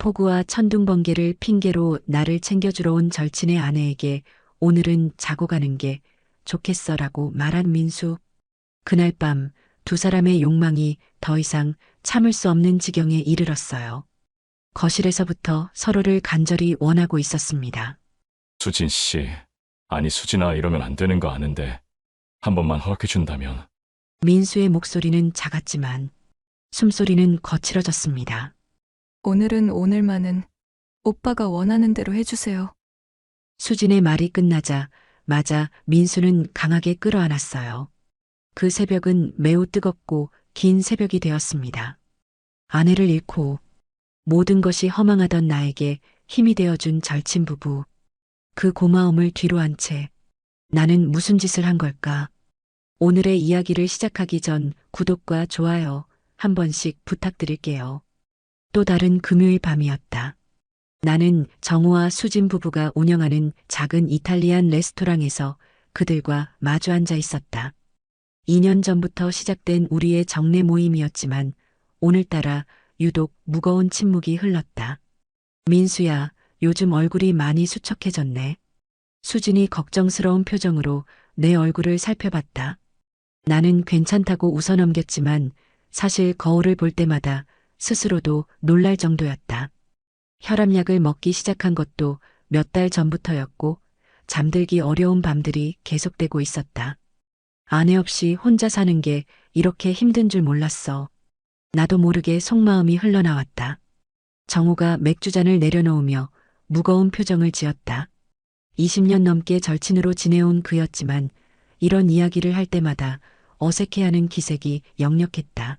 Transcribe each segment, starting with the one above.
폭우와 천둥번개를 핑계로 나를 챙겨주러 온 절친의 아내에게 오늘은 자고 가는 게 좋겠어라고 말한 민수. 그날 밤 두 사람의 욕망이 더 이상 참을 수 없는 지경에 이르렀어요. 거실에서부터 서로를 간절히 원하고 있었습니다. 수진 씨, 아니 수진아 이러면 안 되는 거 아는데 한 번만 허락해 준다면. 민수의 목소리는 작았지만 숨소리는 거칠어졌습니다. 오늘은 오늘만은 오빠가 원하는 대로 해주세요. 수진의 말이 끝나자 민수는 강하게 끌어안았어요. 그 새벽은 매우 뜨겁고 긴 새벽이 되었습니다. 아내를 잃고 모든 것이 허망하던 나에게 힘이 되어준 절친 부부. 그 고마움을 뒤로 한 채 나는 무슨 짓을 한 걸까? 오늘의 이야기를 시작하기 전 구독과 좋아요 한 번씩 부탁드릴게요. 또 다른 금요일 밤이었다. 나는 정우와 수진 부부가 운영하는 작은 이탈리안 레스토랑에서 그들과 마주 앉아 있었다. 2년 전부터 시작된 우리의 정례 모임이었지만 오늘따라 유독 무거운 침묵이 흘렀다. 민수야, 요즘 얼굴이 많이 수척해졌네. 수진이 걱정스러운 표정으로 내 얼굴을 살펴봤다. 나는 괜찮다고 웃어넘겼지만 사실 거울을 볼 때마다 스스로도 놀랄 정도였다. 혈압약을 먹기 시작한 것도 몇 달 전부터였고 잠들기 어려운 밤들이 계속되고 있었다. 아내 없이 혼자 사는 게 이렇게 힘든 줄 몰랐어. 나도 모르게 속마음이 흘러나왔다. 정우가 맥주잔을 내려놓으며 무거운 표정을 지었다. 20년 넘게 절친으로 지내온 그였지만 이런 이야기를 할 때마다 어색해하는 기색이 역력했다.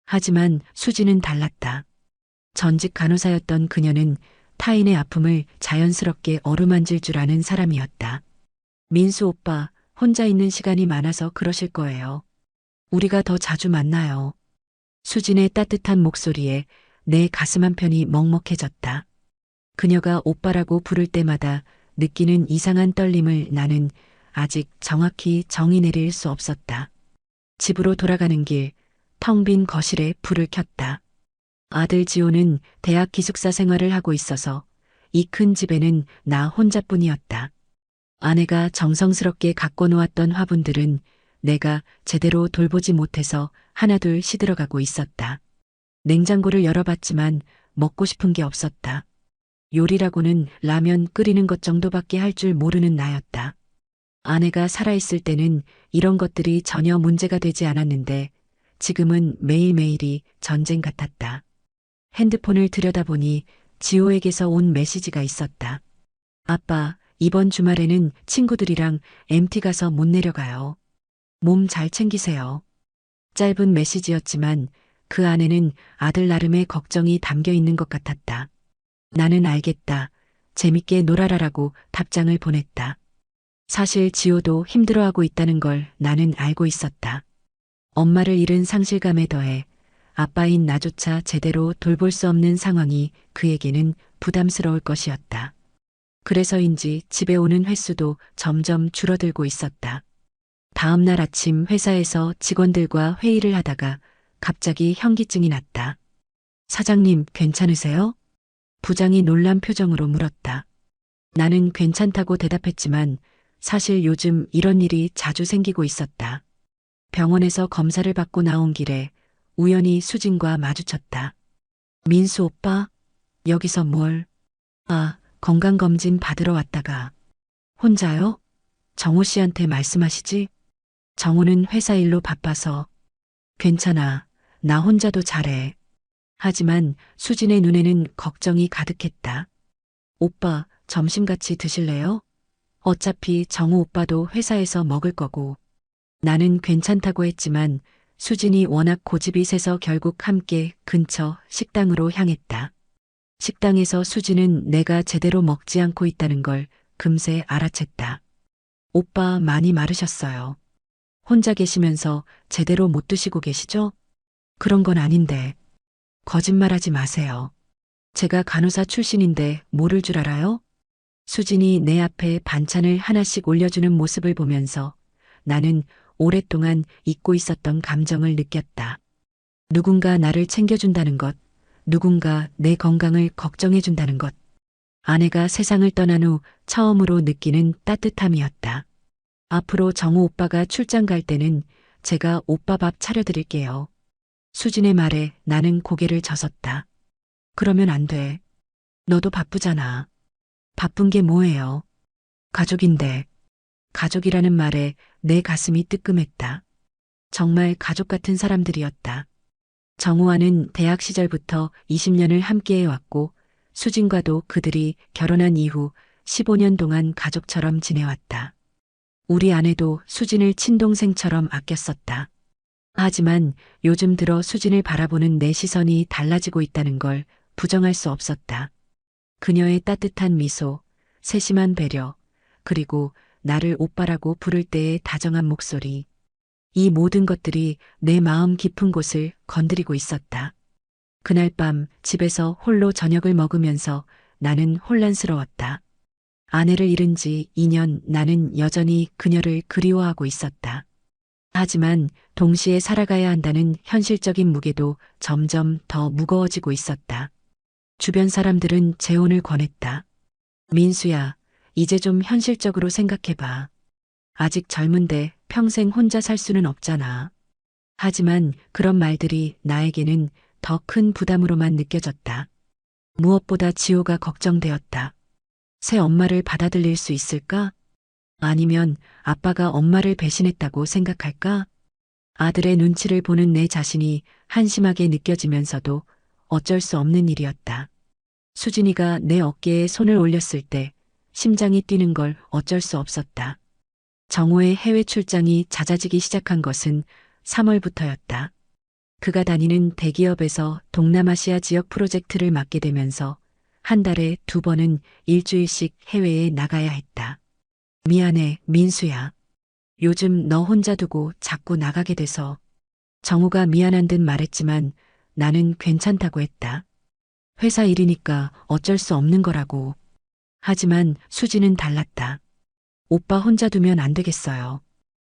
하지만 수지는 달랐다. 전직 간호사였던 그녀는 타인의 아픔을 자연스럽게 어루만질 줄 아는 사람이었다. 민수 오빠, 혼자 있는 시간이 많아서 그러실 거예요. 우리가 더 자주 만나요. 수진의 따뜻한 목소리에 내 가슴 한편이 먹먹해졌다. 그녀가 오빠라고 부를 때마다 느끼는 이상한 떨림을 나는 아직 정확히 정의 내릴 수 없었다. 집으로 돌아가는 길, 텅 빈 거실에 불을 켰다. 아들 지호는 대학 기숙사 생활을 하고 있어서 이 큰 집에는 나 혼자뿐이었다. 아내가 정성스럽게 갖고 놓았던 화분들은 내가 제대로 돌보지 못해서 하나둘 시들어가고 있었다. 냉장고를 열어봤지만 먹고 싶은 게 없었다. 요리라고는 라면 끓이는 것 정도밖에 할 줄 모르는 나였다. 아내가 살아있을 때는 이런 것들이 전혀 문제가 되지 않았는데 지금은 매일매일이 전쟁 같았다. 핸드폰을 들여다보니 지호에게서 온 메시지가 있었다. 아빠, 이번 주말에는 친구들이랑 MT 가서 못 내려가요. 몸 잘 챙기세요. 짧은 메시지였지만 그 안에는 아들 나름의 걱정이 담겨 있는 것 같았다. 나는 알겠다. 재밌게 놀아라라고 답장을 보냈다. 사실 지호도 힘들어하고 있다는 걸 나는 알고 있었다. 엄마를 잃은 상실감에 더해 아빠인 나조차 제대로 돌볼 수 없는 상황이 그에게는 부담스러울 것이었다. 그래서인지 집에 오는 횟수도 점점 줄어들고 있었다. 다음 날 아침 회사에서 직원들과 회의를 하다가 갑자기 현기증이 났다. 사장님, 괜찮으세요? 부장이 놀란 표정으로 물었다. 나는 괜찮다고 대답했지만 사실 요즘 이런 일이 자주 생기고 있었다. 병원에서 검사를 받고 나온 길에 우연히 수진과 마주쳤다. 민수 오빠, 여기서 뭘? 건강검진 받으러 왔다가. 혼자요? 정호 씨한테 말씀하시지? 정호는 회사 일로 바빠서. 괜찮아. 나 혼자도 잘해. 하지만 수진의 눈에는 걱정이 가득했다. 오빠, 점심 같이 드실래요? 어차피 정호 오빠도 회사에서 먹을 거고. 나는 괜찮다고 했지만 수진이 워낙 고집이 세서 결국 함께 근처 식당으로 향했다. 식당에서 수진은 내가 제대로 먹지 않고 있다는 걸 금세 알아챘다. 오빠 많이 마르셨어요. 혼자 계시면서 제대로 못 드시고 계시죠? 그런 건 아닌데. 거짓말하지 마세요. 제가 간호사 출신인데 모를 줄 알아요? 수진이 내 앞에 반찬을 하나씩 올려주는 모습을 보면서 나는 오랫동안 잊고 있었던 감정을 느꼈다. 누군가 나를 챙겨준다는 것, 누군가 내 건강을 걱정해준다는 것. 아내가 세상을 떠난 후 처음으로 느끼는 따뜻함이었다. 앞으로 정우 오빠가 출장 갈 때는 제가 오빠 밥 차려드릴게요. 수진의 말에 나는 고개를 젓었다. 그러면 안 돼. 너도 바쁘잖아. 바쁜 게 뭐예요? 가족인데. 가족이라는 말에 내 가슴이 뜨끔했다. 정말 가족 같은 사람들이었다. 정우와는 대학 시절부터 20년을 함께해왔고 수진과도 그들이 결혼한 이후 15년 동안 가족처럼 지내왔다. 우리 아내도 수진을 친동생처럼 아꼈었다. 하지만 요즘 들어 수진을 바라보는 내 시선이 달라지고 있다는 걸 부정할 수 없었다. 그녀의 따뜻한 미소, 세심한 배려, 그리고 나를 오빠라고 부를 때의 다정한 목소리. 이 모든 것들이 내 마음 깊은 곳을 건드리고 있었다. 그날 밤 집에서 홀로 저녁을 먹으면서 나는 혼란스러웠다. 아내를 잃은 지 2년 나는 여전히 그녀를 그리워하고 있었다. 하지만 동시에 살아가야 한다는 현실적인 무게도 점점 더 무거워지고 있었다. 주변 사람들은 재혼을 권했다. 민수야, 이제 좀 현실적으로 생각해봐. 아직 젊은데 평생 혼자 살 수는 없잖아. 하지만 그런 말들이 나에게는 더 큰 부담으로만 느껴졌다. 무엇보다 지호가 걱정되었다. 새 엄마를 받아들일 수 있을까? 아니면 아빠가 엄마를 배신했다고 생각할까? 아들의 눈치를 보는 내 자신이 한심하게 느껴지면서도 어쩔 수 없는 일이었다. 수진이가 내 어깨에 손을 올렸을 때 심장이 뛰는 걸 어쩔 수 없었다. 정호의 해외 출장이 잦아지기 시작한 것은 3월부터였다. 그가 다니는 대기업에서 동남아시아 지역 프로젝트를 맡게 되면서 한 달에 2번은 일주일씩 해외에 나가야 했다. 미안해, 민수야. 요즘 너 혼자 두고 자꾸 나가게 돼서. 정우가 미안한 듯 말했지만 나는 괜찮다고 했다. 회사 일이니까 어쩔 수 없는 거라고. 하지만 수지는 달랐다. 오빠 혼자 두면 안 되겠어요.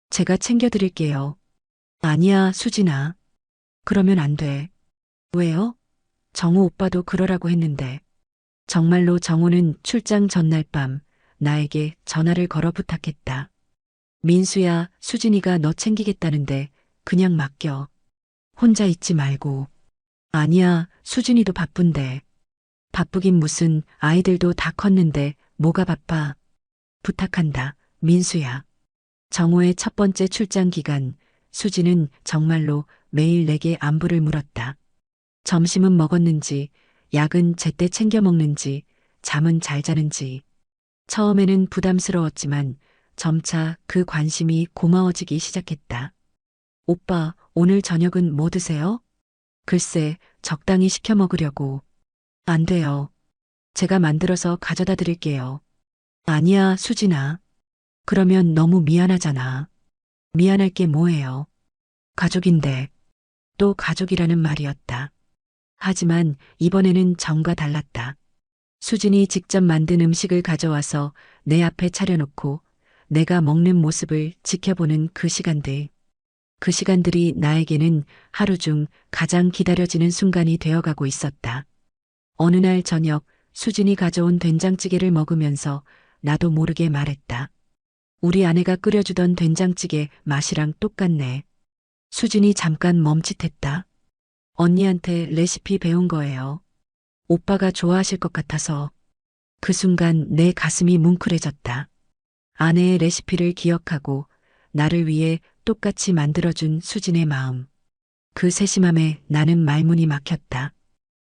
제가 챙겨드릴게요. 아니야, 수진아. 그러면 안 돼. 왜요? 정우 오빠도 그러라고 했는데. 정말로 정우는 출장 전날 밤 나에게 전화를 걸어 부탁했다. 민수야, 수진이가 너 챙기겠다는데 그냥 맡겨. 혼자 있지 말고. 아니야, 수진이도 바쁜데. 바쁘긴 무슨 아이들도 다 컸는데 뭐가 바빠. 부탁한다, 민수야. 정호의 첫 번째 출장 기간, 수진은 정말로 매일 내게 안부를 물었다. 점심은 먹었는지, 약은 제때 챙겨 먹는지, 잠은 잘 자는지. 처음에는 부담스러웠지만 점차 그 관심이 고마워지기 시작했다. 오빠, 오늘 저녁은 뭐 드세요? 글쎄, 적당히 시켜 먹으려고. 안 돼요. 제가 만들어서 가져다 드릴게요. 아니야, 수진아. 그러면 너무 미안하잖아. 미안할 게 뭐예요. 가족인데. 또 가족이라는 말이었다. 하지만 이번에는 정과 달랐다. 수진이 직접 만든 음식을 가져와서 내 앞에 차려놓고 내가 먹는 모습을 지켜보는 그 시간들. 그 시간들이 나에게는 하루 중 가장 기다려지는 순간이 되어가고 있었다. 어느 날 저녁 수진이 가져온 된장찌개를 먹으면서 나도 모르게 말했다. 우리 아내가 끓여주던 된장찌개 맛이랑 똑같네. 수진이 잠깐 멈칫했다. 언니한테 레시피 배운 거예요. 오빠가 좋아하실 것 같아서. 그 순간 내 가슴이 뭉클해졌다. 아내의 레시피를 기억하고 나를 위해 똑같이 만들어준 수진의 마음. 그 세심함에 나는 말문이 막혔다.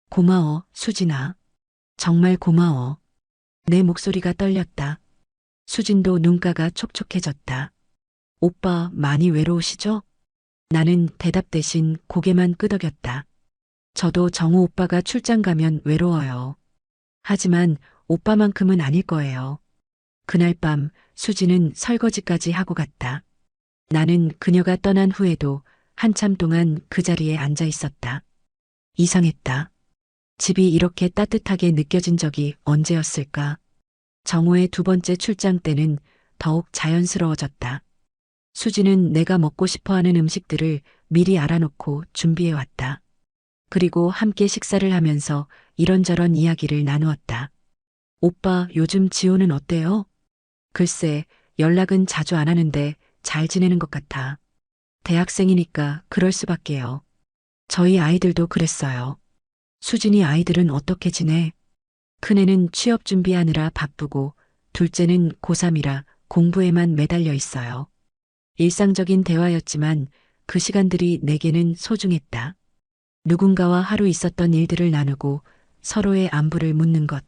고마워, 수진아. 정말 고마워. 내 목소리가 떨렸다. 수진도 눈가가 촉촉해졌다. 오빠 많이 외로우시죠? 나는 대답 대신 고개만 끄덕였다. 저도 정우 오빠가 출장 가면 외로워요. 하지만 오빠만큼은 아닐 거예요. 그날 밤 수진은 설거지까지 하고 갔다. 나는 그녀가 떠난 후에도 한참 동안 그 자리에 앉아 있었다. 이상했다. 집이 이렇게 따뜻하게 느껴진 적이 언제였을까? 정호의 2번째 출장 때는 더욱 자연스러워졌다. 수지는 내가 먹고 싶어하는 음식들을 미리 알아놓고 준비해왔다. 그리고 함께 식사를 하면서 이런저런 이야기를 나누었다. 오빠, 요즘 지호는 어때요? 글쎄, 연락은 자주 안 하는데 잘 지내는 것 같아. 대학생이니까 그럴 수밖에요. 저희 아이들도 그랬어요. 수진이 아이들은 어떻게 지내? 큰애는 취업 준비하느라 바쁘고 둘째는 고3이라 공부에만 매달려 있어요. 일상적인 대화였지만 그 시간들이 내게는 소중했다. 누군가와 하루 있었던 일들을 나누고 서로의 안부를 묻는 것.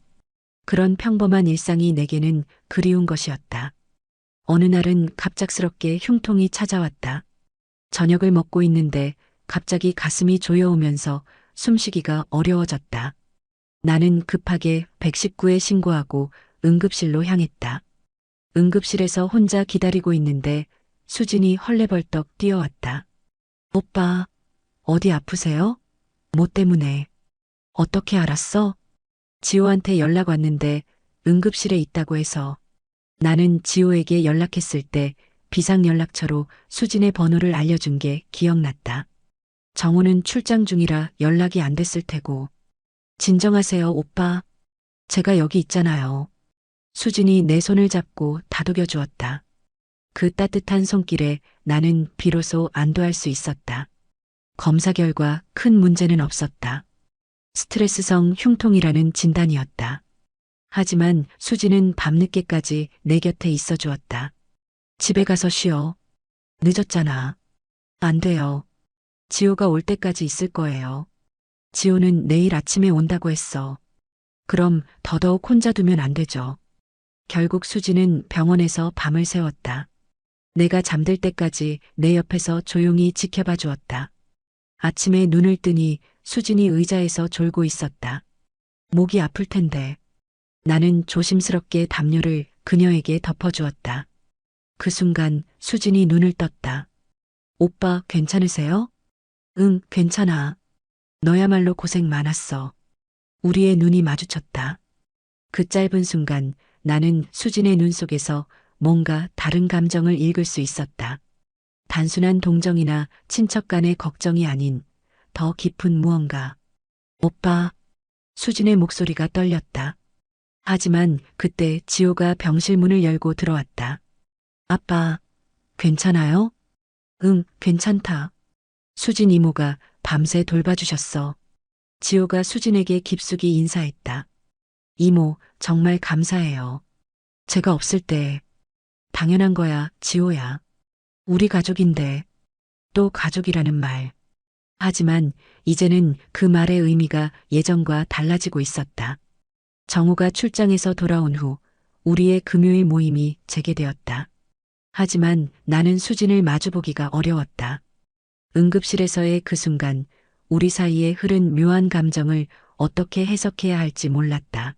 그런 평범한 일상이 내게는 그리운 것이었다. 어느 날은 갑작스럽게 흉통이 찾아왔다. 저녁을 먹고 있는데 갑자기 가슴이 조여오면서 숨쉬기가 어려워졌다. 나는 급하게 119에 신고하고 응급실로 향했다. 응급실에서 혼자 기다리고 있는데 수진이 헐레벌떡 뛰어왔다. 오빠, 어디 아프세요? 뭐 때문에? 어떻게 알았어? 지호한테 연락 왔는데 응급실에 있다고 해서. 나는 지호에게 연락했을 때 비상연락처로 수진의 번호를 알려준 게 기억났다. 정우는 출장 중이라 연락이 안 됐을 테고. 진정하세요, 오빠. 제가 여기 있잖아요. 수진이 내 손을 잡고 다독여 주었다. 그 따뜻한 손길에 나는 비로소 안도할 수 있었다. 검사 결과 큰 문제는 없었다. 스트레스성 흉통이라는 진단이었다. 하지만 수진은 밤늦게까지 내 곁에 있어 주었다. 집에 가서 쉬어. 늦었잖아. 안 돼요. 지호가 올 때까지 있을 거예요. 지호는 내일 아침에 온다고 했어. 그럼 더더욱 혼자 두면 안 되죠. 결국 수진은 병원에서 밤을 새웠다. 내가 잠들 때까지 내 옆에서 조용히 지켜봐 주었다. 아침에 눈을 뜨니 수진이 의자에서 졸고 있었다. 목이 아플 텐데. 나는 조심스럽게 담요를 그녀에게 덮어주었다. 그 순간 수진이 눈을 떴다. 오빠, 괜찮으세요? 응, 괜찮아. 너야말로 고생 많았어. 우리의 눈이 마주쳤다. 그 짧은 순간 나는 수진의 눈 속에서 뭔가 다른 감정을 읽을 수 있었다. 단순한 동정이나 친척 간의 걱정이 아닌 더 깊은 무언가. 오빠, 수진의 목소리가 떨렸다. 하지만 그때 지호가 병실 문을 열고 들어왔다. 아빠, 괜찮아요? 응, 괜찮다. 수진 이모가 밤새 돌봐주셨어. 지호가 수진에게 깊숙이 인사했다. 이모, 정말 감사해요. 제가 없을 때. 당연한 거야, 지호야. 우리 가족인데. 또 가족이라는 말. 하지만 이제는 그 말의 의미가 예전과 달라지고 있었다. 정우가 출장에서 돌아온 후 우리의 금요일 모임이 재개되었다. 하지만 나는 수진을 마주보기가 어려웠다. 응급실에서의 그 순간 우리 사이에 흐른 묘한 감정을 어떻게 해석해야 할지 몰랐다.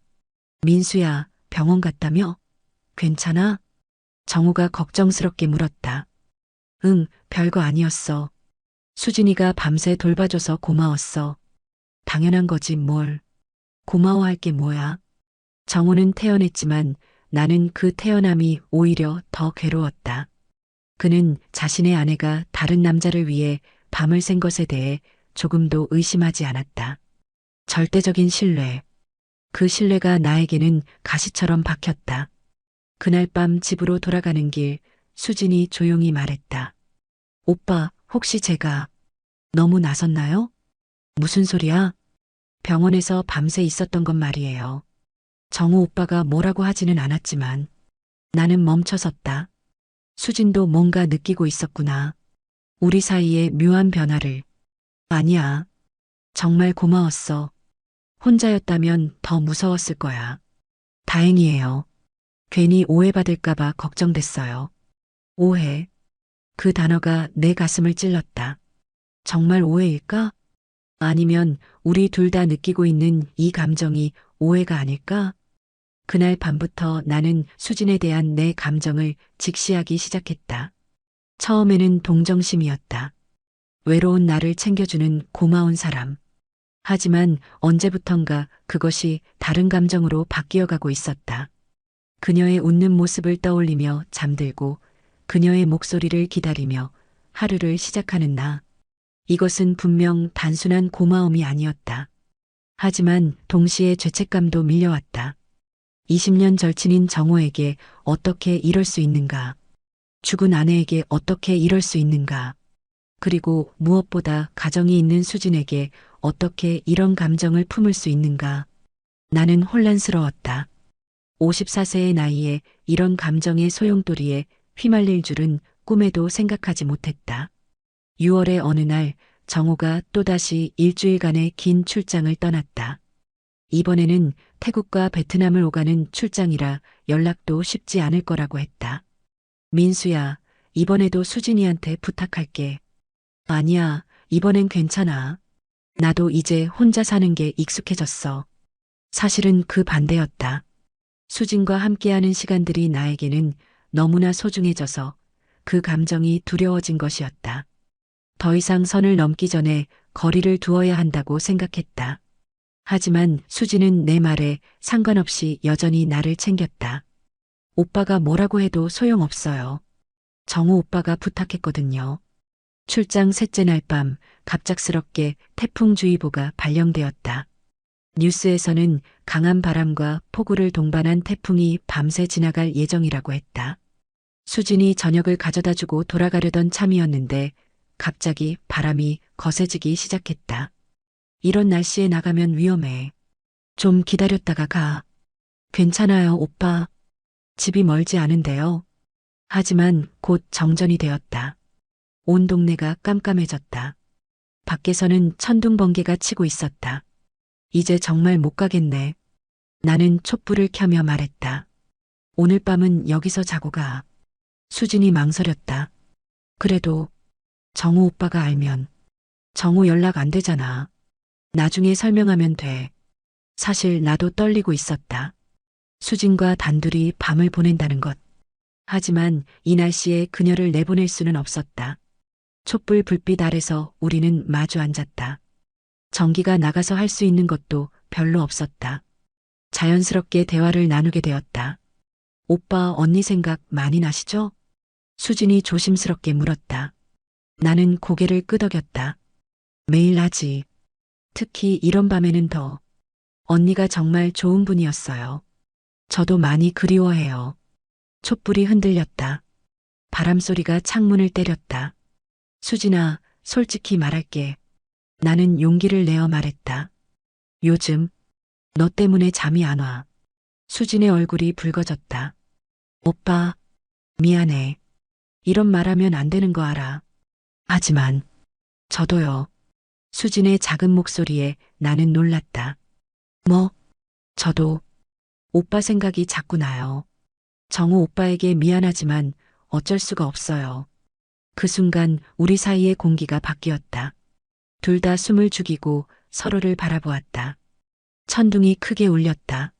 민수야, 병원 갔다며? 괜찮아? 정우가 걱정스럽게 물었다. 응, 별거 아니었어. 수진이가 밤새 돌봐줘서 고마웠어. 당연한 거지 뭘. 고마워할 게 뭐야. 정우는 태어났지만 나는 그 태어남이 오히려 더 괴로웠다. 그는 자신의 아내가 다른 남자를 위해 밤을 샌 것에 대해 조금도 의심하지 않았다. 절대적인 신뢰. 그 신뢰가 나에게는 가시처럼 박혔다. 그날 밤 집으로 돌아가는 길 수진이 조용히 말했다. 오빠, 혹시 제가 너무 나섰나요? 무슨 소리야? 병원에서 밤새 있었던 건 말이에요. 정우 오빠가 뭐라고 하지는 않았지만 나는 멈춰섰다. 수진도 뭔가 느끼고 있었구나. 우리 사이의 묘한 변화를. 아니야. 정말 고마웠어. 혼자였다면 더 무서웠을 거야. 다행이에요. 괜히 오해받을까봐 걱정됐어요. 오해. 그 단어가 내 가슴을 찔렀다. 정말 오해일까? 아니면 우리 둘 다 느끼고 있는 이 감정이 오해가 아닐까? 그날 밤부터 나는 수진에 대한 내 감정을 직시하기 시작했다. 처음에는 동정심이었다. 외로운 나를 챙겨주는 고마운 사람. 하지만 언제부턴가 그것이 다른 감정으로 바뀌어가고 있었다. 그녀의 웃는 모습을 떠올리며 잠들고 그녀의 목소리를 기다리며 하루를 시작하는 나. 이것은 분명 단순한 고마움이 아니었다. 하지만 동시에 죄책감도 밀려왔다. 20년 절친인 정호에게 어떻게 이럴 수 있는가? 죽은 아내에게 어떻게 이럴 수 있는가? 그리고 무엇보다 가정이 있는 수진에게 어떻게 이런 감정을 품을 수 있는가? 나는 혼란스러웠다. 54세의 나이에 이런 감정의 소용돌이에 휘말릴 줄은 꿈에도 생각하지 못했다. 6월의 어느 날 정호가 또다시 일주일간의 긴 출장을 떠났다. 이번에는 태국과 베트남을 오가는 출장이라 연락도 쉽지 않을 거라고 했다. 민수야, 이번에도 수진이한테 부탁할게. 아니야, 이번엔 괜찮아. 나도 이제 혼자 사는 게 익숙해졌어. 사실은 그 반대였다. 수진과 함께하는 시간들이 나에게는 너무나 소중해져서 그 감정이 두려워진 것이었다. 더 이상 선을 넘기 전에 거리를 두어야 한다고 생각했다. 하지만 수진은 내 말에 상관없이 여전히 나를 챙겼다. 오빠가 뭐라고 해도 소용없어요. 정우 오빠가 부탁했거든요. 출장 셋째 날 밤 갑작스럽게 태풍주의보가 발령되었다. 뉴스에서는 강한 바람과 폭우를 동반한 태풍이 밤새 지나갈 예정이라고 했다. 수진이 저녁을 가져다 주고 돌아가려던 참이었는데 갑자기 바람이 거세지기 시작했다. 이런 날씨에 나가면 위험해. 좀 기다렸다가 가. 괜찮아요, 오빠. 집이 멀지 않은데요. 하지만 곧 정전이 되었다. 온 동네가 깜깜해졌다. 밖에서는 천둥 번개가 치고 있었다. 이제 정말 못 가겠네. 나는 촛불을 켜며 말했다. 오늘 밤은 여기서 자고 가. 수진이 망설였다. 그래도 정우 오빠가 알면 정우 연락 안 되잖아. 나중에 설명하면 돼. 사실 나도 떨리고 있었다. 수진과 단둘이 밤을 보낸다는 것. 하지만 이 날씨에 그녀를 내보낼 수는 없었다. 촛불 불빛 아래서 우리는 마주 앉았다. 전기가 나가서 할 수 있는 것도 별로 없었다. 자연스럽게 대화를 나누게 되었다. 오빠 언니 생각 많이 나시죠? 수진이 조심스럽게 물었다. 나는 고개를 끄덕였다. 매일 하지. 특히 이런 밤에는 더. 언니가 정말 좋은 분이었어요. 저도 많이 그리워해요. 촛불이 흔들렸다. 바람소리가 창문을 때렸다. 수진아, 솔직히 말할게. 나는 용기를 내어 말했다. 요즘 너 때문에 잠이 안 와. 수진의 얼굴이 붉어졌다. 오빠, 미안해. 이런 말하면 안 되는 거 알아. 하지만 저도요. 수진의 작은 목소리에 나는 놀랐다. 뭐? 저도 오빠 생각이 자꾸 나요. 정우 오빠에게 미안하지만 어쩔 수가 없어요. 그 순간 우리 사이의 공기가 바뀌었다. 둘 다 숨을 죽이고 서로를 바라보았다. 천둥이 크게 울렸다.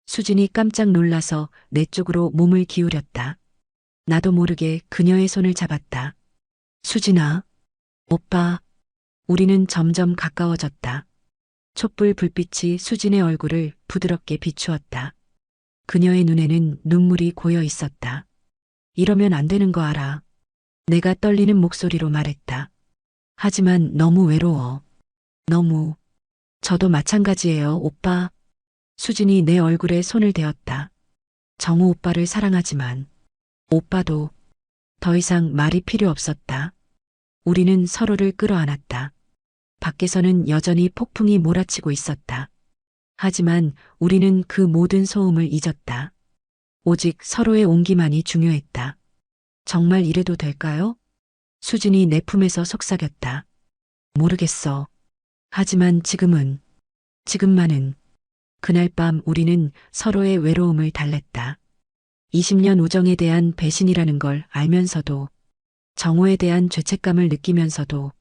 수진이 깜짝 놀라서 내 쪽으로 몸을 기울였다. 나도 모르게 그녀의 손을 잡았다. 수진아, 오빠, 우리는 점점 가까워졌다. 촛불 불빛이 수진의 얼굴을 부드럽게 비추었다. 그녀의 눈에는 눈물이 고여 있었다. 이러면 안 되는 거 알아. 내가 떨리는 목소리로 말했다. 하지만 너무 외로워. 너무. 저도 마찬가지예요, 오빠. 수진이 내 얼굴에 손을 대었다. 정우 오빠를 사랑하지만 오빠도. 더 이상 말이 필요 없었다. 우리는 서로를 끌어안았다. 밖에서는 여전히 폭풍이 몰아치고 있었다. 하지만 우리는 그 모든 소음을 잊었다. 오직 서로의 온기만이 중요했다. 정말 이래도 될까요? 수진이 내 품에서 속삭였다. 모르겠어. 하지만 지금만은. 그날 밤 우리는 서로의 외로움을 달랬다. 20년 우정에 대한 배신이라는 걸 알면서도, 정호에 대한 죄책감을 느끼면서도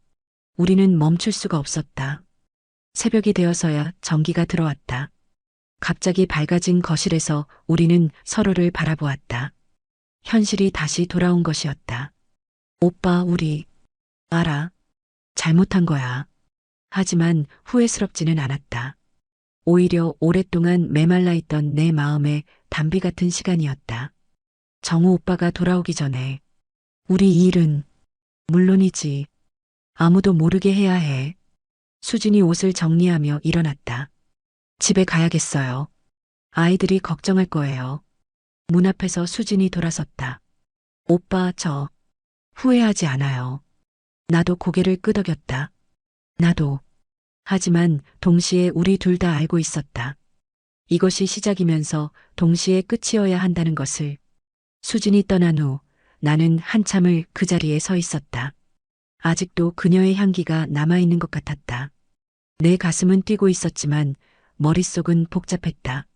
우리는 멈출 수가 없었다. 새벽이 되어서야 전기가 들어왔다. 갑자기 밝아진 거실에서 우리는 서로를 바라보았다. 현실이 다시 돌아온 것이었다. 오빠, 우리, 알아. 잘못한 거야. 하지만 후회스럽지는 않았다. 오히려 오랫동안 메말라 있던 내 마음에 담비 같은 시간이었다. 정우 오빠가 돌아오기 전에 우리 이 일은 물론이지. 아무도 모르게 해야 해. 수진이 옷을 정리하며 일어났다. 집에 가야겠어요. 아이들이 걱정할 거예요. 문 앞에서 수진이 돌아섰다. 오빠, 저 후회하지 않아요. 나도 고개를 끄덕였다. 나도. 하지만 동시에 우리 둘 다 알고 있었다. 이것이 시작이면서 동시에 끝이어야 한다는 것을. 수진이 떠난 후 나는 한참을 그 자리에 서 있었다. 아직도 그녀의 향기가 남아있는 것 같았다. 내 가슴은 뛰고 있었지만 머릿속은 복잡했다.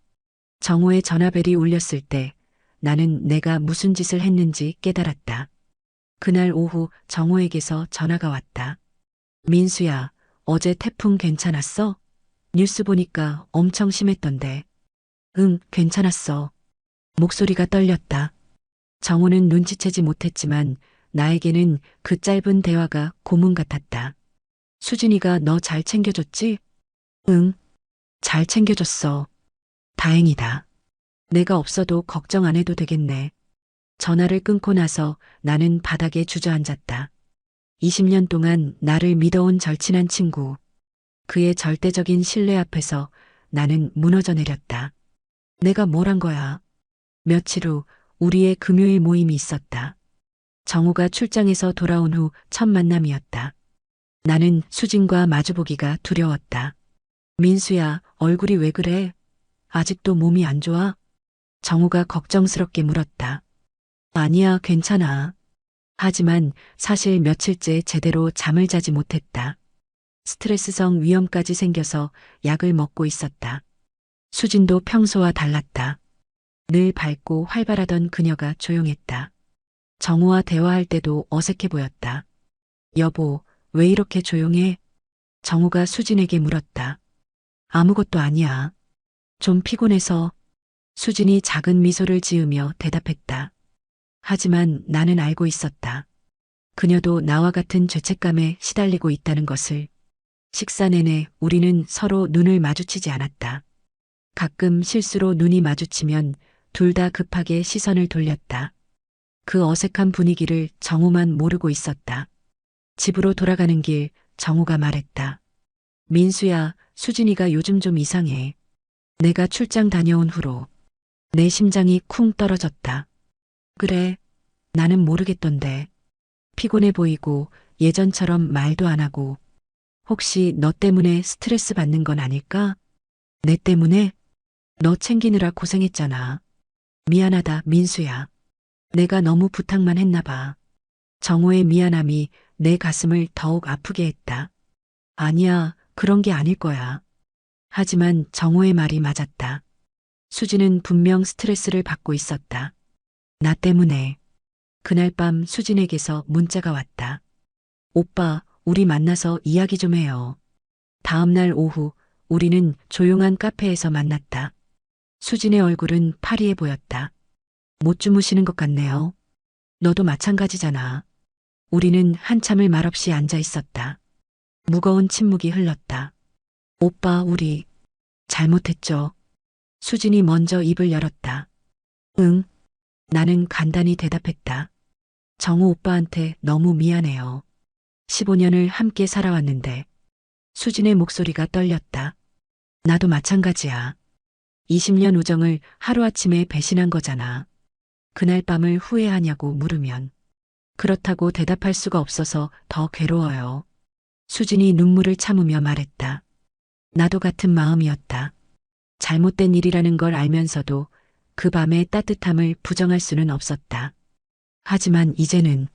정호의 전화벨이 울렸을 때 나는 내가 무슨 짓을 했는지 깨달았다. 그날 오후 정호에게서 전화가 왔다. 민수야, 어제 태풍 괜찮았어? 뉴스 보니까 엄청 심했던데. 응, 괜찮았어. 목소리가 떨렸다. 정호는 눈치채지 못했지만 나에게는 그 짧은 대화가 고문 같았다. 수진이가 너 잘 챙겨줬지? 응, 잘 챙겨줬어. 다행이다. 내가 없어도 걱정 안 해도 되겠네. 전화를 끊고 나서 나는 바닥에 주저앉았다. 20년 동안 나를 믿어온 절친한 친구. 그의 절대적인 신뢰 앞에서 나는 무너져 내렸다. 내가 뭘 한 거야? 며칠 후 우리의 금요일 모임이 있었다. 정우가 출장에서 돌아온 후 첫 만남이었다. 나는 수진과 마주보기가 두려웠다. 민수야, 얼굴이 왜 그래? 아직도 몸이 안 좋아? 정우가 걱정스럽게 물었다. 아니야, 괜찮아. 하지만 사실 며칠째 제대로 잠을 자지 못했다. 스트레스성 위염까지 생겨서 약을 먹고 있었다. 수진도 평소와 달랐다. 늘 밝고 활발하던 그녀가 조용했다. 정우와 대화할 때도 어색해 보였다. 여보, 왜 이렇게 조용해? 정우가 수진에게 물었다. 아무것도 아니야. 좀 피곤해서. 수진이 작은 미소를 지으며 대답했다. 하지만 나는 알고 있었다. 그녀도 나와 같은 죄책감에 시달리고 있다는 것을. 식사 내내 우리는 서로 눈을 마주치지 않았다. 가끔 실수로 눈이 마주치면 둘 다 급하게 시선을 돌렸다. 그 어색한 분위기를 정우만 모르고 있었다. 집으로 돌아가는 길 정우가 말했다. 민수야, 수진이가 요즘 좀 이상해. 내가 출장 다녀온 후로 내 심장이 쿵 떨어졌다. 그래, 나는 모르겠던데. 피곤해 보이고 예전처럼 말도 안 하고. 혹시 너 때문에 스트레스 받는 건 아닐까? 내 때문에? 너 챙기느라 고생했잖아. 미안하다, 민수야. 내가 너무 부탁만 했나 봐. 정호의 미안함이 내 가슴을 더욱 아프게 했다. 아니야, 그런 게 아닐 거야. 하지만 정호의 말이 맞았다. 수진은 분명 스트레스를 받고 있었다. 나 때문에. 그날 밤 수진에게서 문자가 왔다. 오빠, 우리 만나서 이야기 좀 해요. 다음 날 오후 우리는 조용한 카페에서 만났다. 수진의 얼굴은 파리해 보였다. 못 주무시는 것 같네요. 너도 마찬가지잖아. 우리는 한참을 말없이 앉아 있었다. 무거운 침묵이 흘렀다. 오빠, 우리 잘못했죠. 수진이 먼저 입을 열었다. 응. 나는 간단히 대답했다. 정우 오빠한테 너무 미안해요. 15년을 함께 살아왔는데. 수진의 목소리가 떨렸다. 나도 마찬가지야. 20년 우정을 하루아침에 배신한 거잖아. 그날 밤을 후회하냐고 물으면 그렇다고 대답할 수가 없어서 더 괴로워요. 수진이 눈물을 참으며 말했다. 나도 같은 마음이었다. 잘못된 일이라는 걸 알면서도 그 밤의 따뜻함을 부정할 수는 없었다. 하지만 이제는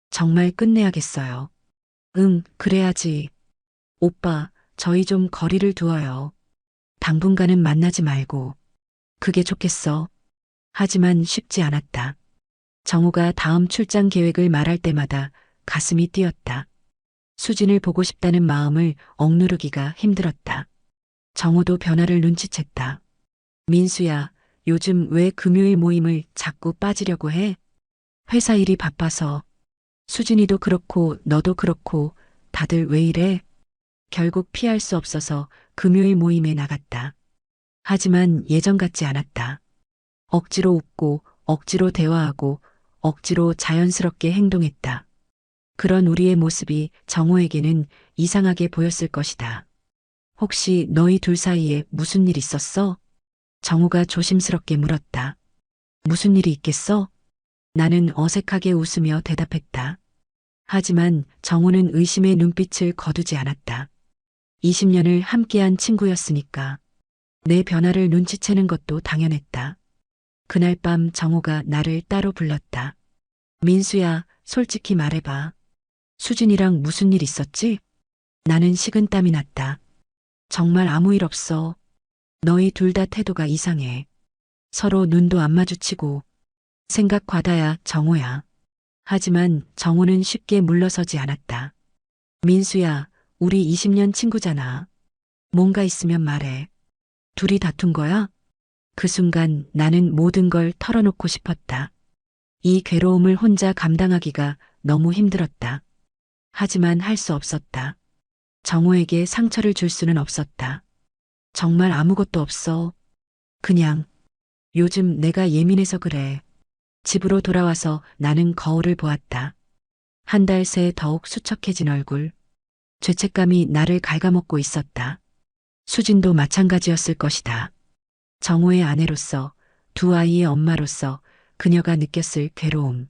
정말 끝내야겠어요. 응, 그래야지. 오빠, 저희 좀 거리를 두어요. 당분간은 만나지 말고. 그게 좋겠어. 하지만 쉽지 않았다. 정우가 다음 출장 계획을 말할 때마다 가슴이 뛰었다. 수진을 보고 싶다는 마음을 억누르기가 힘들었다. 정우도 변화를 눈치챘다. 민수야, 요즘 왜 금요일 모임을 자꾸 빠지려고 해? 회사 일이 바빠서. 수진이도 그렇고 너도 그렇고 다들 왜 이래? 결국 피할 수 없어서 금요일 모임에 나갔다. 하지만 예전 같지 않았다. 억지로 웃고 억지로 대화하고 억지로 자연스럽게 행동했다. 그런 우리의 모습이 정호에게는 이상하게 보였을 것이다. 혹시 너희 둘 사이에 무슨 일 있었어? 정호가 조심스럽게 물었다. 무슨 일이 있겠어? 나는 어색하게 웃으며 대답했다. 하지만 정호는 의심의 눈빛을 거두지 않았다. 20년을 함께한 친구였으니까 내 변화를 눈치채는 것도 당연했다. 그날 밤 정호가 나를 따로 불렀다. 민수야, 솔직히 말해봐. 수진이랑 무슨 일 있었지? 나는 식은땀이 났다. 정말 아무 일 없어. 너희 둘 다 태도가 이상해. 서로 눈도 안 마주치고. 생각 과다야, 정호야. 하지만 정호는 쉽게 물러서지 않았다. 민수야, 우리 20년 친구잖아. 뭔가 있으면 말해. 둘이 다툰 거야? 그 순간 나는 모든 걸 털어놓고 싶었다. 이 괴로움을 혼자 감당하기가 너무 힘들었다. 하지만 할 수 없었다. 정호에게 상처를 줄 수는 없었다. 정말 아무것도 없어. 그냥 요즘 내가 예민해서 그래. 집으로 돌아와서 나는 거울을 보았다. 한 달 새 더욱 수척해진 얼굴. 죄책감이 나를 갉아먹고 있었다. 수진도 마찬가지였을 것이다. 정호의 아내로서, 두 아이의 엄마로서 그녀가 느꼈을 괴로움.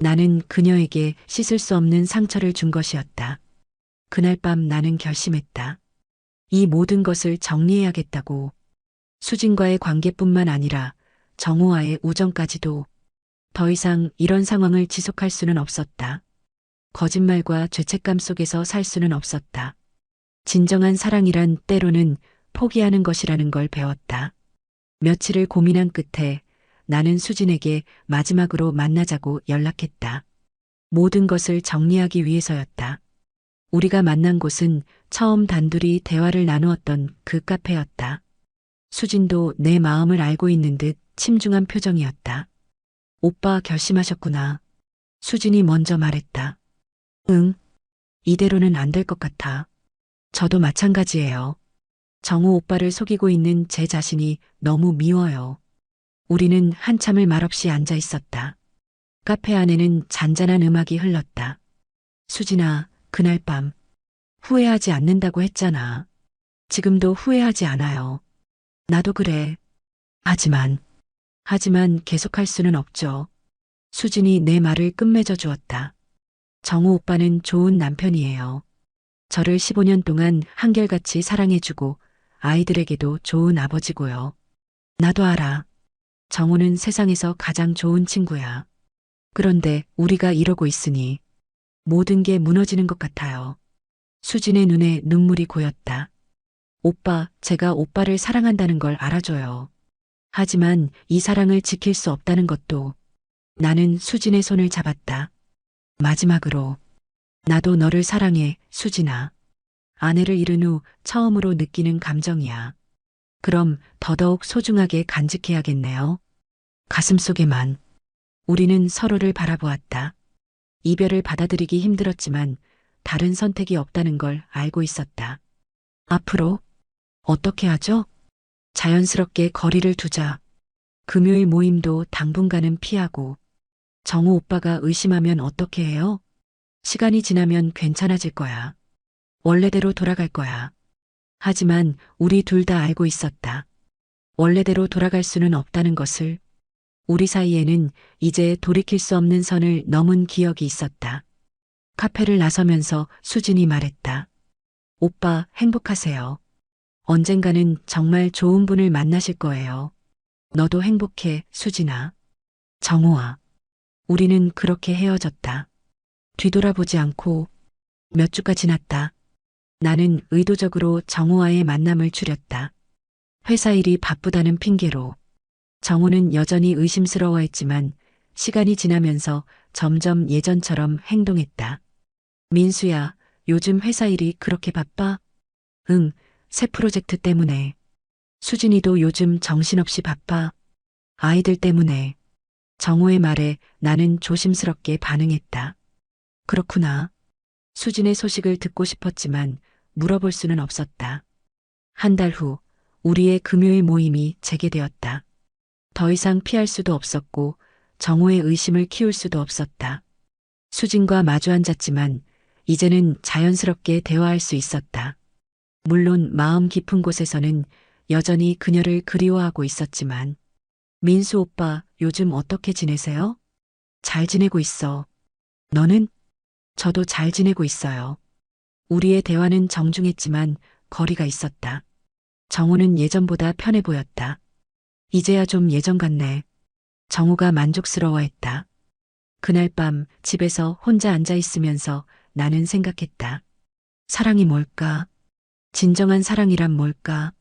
나는 그녀에게 씻을 수 없는 상처를 준 것이었다. 그날 밤 나는 결심했다. 이 모든 것을 정리해야겠다고. 수진과의 관계뿐만 아니라 정호와의 우정까지도. 더 이상 이런 상황을 지속할 수는 없었다. 거짓말과 죄책감 속에서 살 수는 없었다. 진정한 사랑이란 때로는 포기하는 것이라는 걸 배웠다. 며칠을 고민한 끝에 나는 수진에게 마지막으로 만나자고 연락했다. 모든 것을 정리하기 위해서였다. 우리가 만난 곳은 처음 단둘이 대화를 나누었던 그 카페였다. 수진도 내 마음을 알고 있는 듯 침중한 표정이었다. 오빠 결심하셨구나. 수진이 먼저 말했다. 응. 이대로는 안 될 것 같아. 저도 마찬가지예요. 정우 오빠를 속이고 있는 제 자신이 너무 미워요. 우리는 한참을 말없이 앉아 있었다. 카페 안에는 잔잔한 음악이 흘렀다. 수진아, 그날 밤 후회하지 않는다고 했잖아. 지금도 후회하지 않아요. 나도 그래. 하지만 계속할 수는 없죠. 수진이 내 말을 끝맺어 주었다. 정우 오빠는 좋은 남편이에요. 저를 15년 동안 한결같이 사랑해주고 아이들에게도 좋은 아버지고요. 나도 알아. 정우는 세상에서 가장 좋은 친구야. 그런데 우리가 이러고 있으니 모든 게 무너지는 것 같아요. 수진의 눈에 눈물이 고였다. 오빠, 제가 오빠를 사랑한다는 걸 알아줘요. 하지만 이 사랑을 지킬 수 없다는 것도. 나는 수진의 손을 잡았다. 마지막으로 나도 너를 사랑해, 수진아. 아내를 잃은 후 처음으로 느끼는 감정이야. 그럼 더더욱 소중하게 간직해야겠네요. 가슴속에만. 우리는 서로를 바라보았다. 이별을 받아들이기 힘들었지만 다른 선택이 없다는 걸 알고 있었다. 앞으로 어떻게 하죠? 자연스럽게 거리를 두자. 금요일 모임도 당분간은 피하고. 정우 오빠가 의심하면 어떻게 해요? 시간이 지나면 괜찮아질 거야. 원래대로 돌아갈 거야. 하지만 우리 둘 다 알고 있었다. 원래대로 돌아갈 수는 없다는 것을. 우리 사이에는 이제 돌이킬 수 없는 선을 넘은 기억이 있었다. 카페를 나서면서 수진이 말했다. 오빠, 행복하세요. 언젠가는 정말 좋은 분을 만나실 거예요. 너도 행복해, 수진아. 정호아. 우리는 그렇게 헤어졌다. 뒤돌아보지 않고. 몇 주가 지났다. 나는 의도적으로 정호와의 만남을 줄였다. 회사 일이 바쁘다는 핑계로. 정호는 여전히 의심스러워했지만 시간이 지나면서 점점 예전처럼 행동했다. 민수야, 요즘 회사 일이 그렇게 바빠? 응, 새 프로젝트 때문에. 수진이도 요즘 정신없이 바빠. 아이들 때문에. 정호의 말에 나는 조심스럽게 반응했다. 그렇구나. 수진의 소식을 듣고 싶었지만 물어볼 수는 없었다. 한 달 후, 우리의 금요일 모임이 재개되었다. 더 이상 피할 수도 없었고 정호의 의심을 키울 수도 없었다. 수진과 마주 앉았지만 이제는 자연스럽게 대화할 수 있었다. 물론 마음 깊은 곳에서는 여전히 그녀를 그리워하고 있었지만 민수 오빠 요즘 어떻게 지내세요? 잘 지내고 있어. 너는? 저도 잘 지내고 있어요. 우리의 대화는 정중했지만 거리가 있었다. 정우는 예전보다 편해 보였다. 이제야 좀 예전 같네. 정우가 만족스러워했다. 그날 밤 집에서 혼자 앉아 있으면서 나는 생각했다. 사랑이 뭘까? 진정한 사랑이란 뭘까?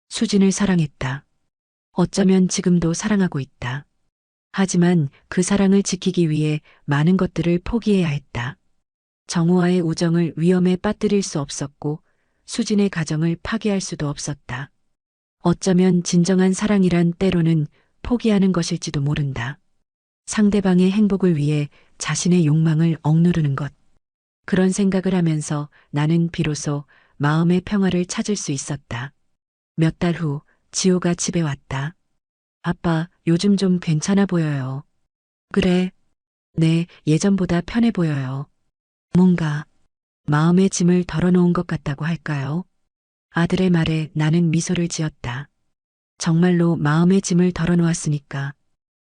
수진을 사랑했다. 어쩌면 지금도 사랑하고 있다. 하지만 그 사랑을 지키기 위해 많은 것들을 포기해야 했다. 정우와의 우정을 위험에 빠뜨릴 수 없었고 수진의 가정을 파괴할 수도 없었다. 어쩌면 진정한 사랑이란 때로는 포기하는 것일지도 모른다. 상대방의 행복을 위해 자신의 욕망을 억누르는 것. 그런 생각을 하면서 나는 비로소 마음의 평화를 찾을 수 있었다. 몇 달 후 지호가 집에 왔다. 아빠, 요즘 좀 괜찮아 보여요. 그래. 네, 예전보다 편해 보여요. 뭔가 마음의 짐을 덜어놓은 것 같다고 할까요? 아들의 말에 나는 미소를 지었다. 정말로 마음의 짐을 덜어놓았으니까.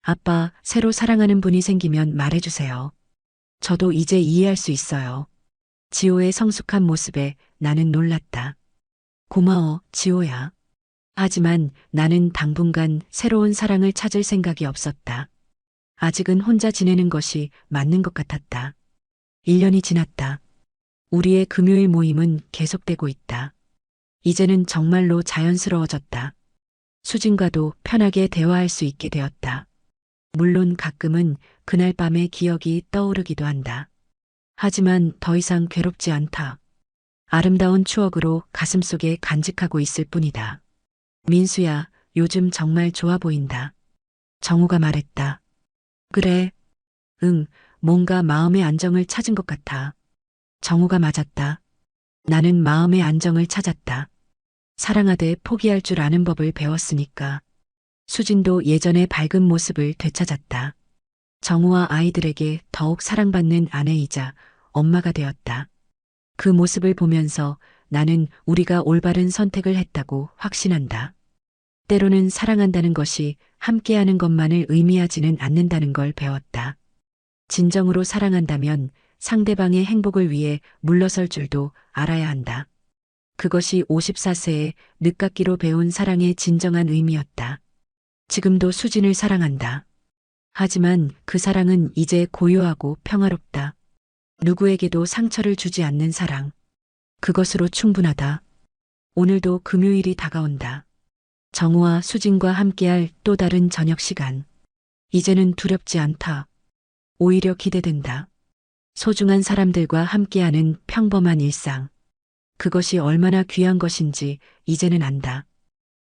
아빠, 새로 사랑하는 분이 생기면 말해주세요. 저도 이제 이해할 수 있어요. 지호의 성숙한 모습에 나는 놀랐다. 고마워, 지호야. 하지만 나는 당분간 새로운 사랑을 찾을 생각이 없었다. 아직은 혼자 지내는 것이 맞는 것 같았다. 1년이 지났다. 우리의 금요일 모임은 계속되고 있다. 이제는 정말로 자연스러워졌다. 수진과도 편하게 대화할 수 있게 되었다. 물론 가끔은 그날 밤의 기억이 떠오르기도 한다. 하지만 더 이상 괴롭지 않다. 아름다운 추억으로 가슴속에 간직하고 있을 뿐이다. 민수야, 요즘 정말 좋아 보인다. 정우가 말했다. 그래. 응, 뭔가 마음의 안정을 찾은 것 같아. 정우가 맞았다. 나는 마음의 안정을 찾았다. 사랑하되 포기할 줄 아는 법을 배웠으니까. 수진도 예전의 밝은 모습을 되찾았다. 정우와 아이들에게 더욱 사랑받는 아내이자 엄마가 되었다. 그 모습을 보면서 나는 우리가 올바른 선택을 했다고 확신한다. 때로는 사랑한다는 것이 함께하는 것만을 의미하지는 않는다는 걸 배웠다. 진정으로 사랑한다면 상대방의 행복을 위해 물러설 줄도 알아야 한다. 그것이 54세에 늦깎이로 배운 사랑의 진정한 의미였다. 지금도 수진을 사랑한다. 하지만 그 사랑은 이제 고요하고 평화롭다. 누구에게도 상처를 주지 않는 사랑. 그것으로 충분하다. 오늘도 금요일이 다가온다. 정우와 수진과 함께할 또 다른 저녁 시간. 이제는 두렵지 않다. 오히려 기대된다. 소중한 사람들과 함께하는 평범한 일상. 그것이 얼마나 귀한 것인지 이제는 안다.